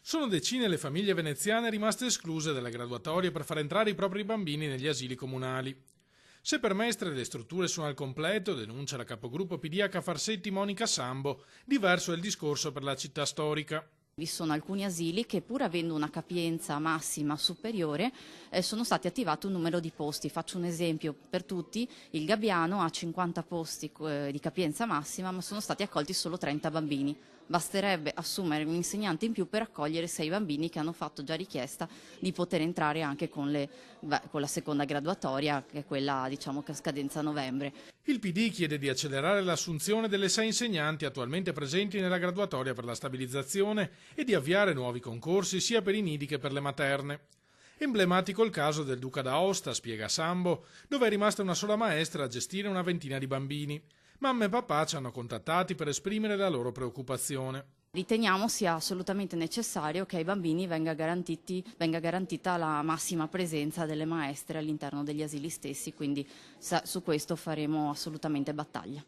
Sono decine le famiglie veneziane rimaste escluse dalle graduatorie per far entrare i propri bambini negli asili comunali. Se per Mestre le strutture sono al completo, denuncia la capogruppo PDH Farsetti Monica Sambo, diverso è il discorso per la città storica. Vi sono alcuni asili che, pur avendo una capienza massima superiore, sono stati attivati un numero di posti. Faccio un esempio per tutti: il Gabbiano ha 50 posti di capienza massima, ma sono stati accolti solo 30 bambini. Basterebbe assumere un insegnante in più per accogliere 6 bambini che hanno fatto già richiesta di poter entrare anche con la seconda graduatoria, che è quella, diciamo, che a scadenza a novembre. Il PD chiede di accelerare l'assunzione delle 6 insegnanti attualmente presenti nella graduatoria per la stabilizzazione e di avviare nuovi concorsi sia per i nidi che per le materne. Emblematico il caso del Duca d'Aosta, spiega Sambo, dove è rimasta una sola maestra a gestire una ventina di bambini. Mamma e papà ci hanno contattati per esprimere la loro preoccupazione. Riteniamo sia assolutamente necessario che ai bambini venga garantita la massima presenza delle maestre all'interno degli asili stessi, quindi su questo faremo assolutamente battaglia.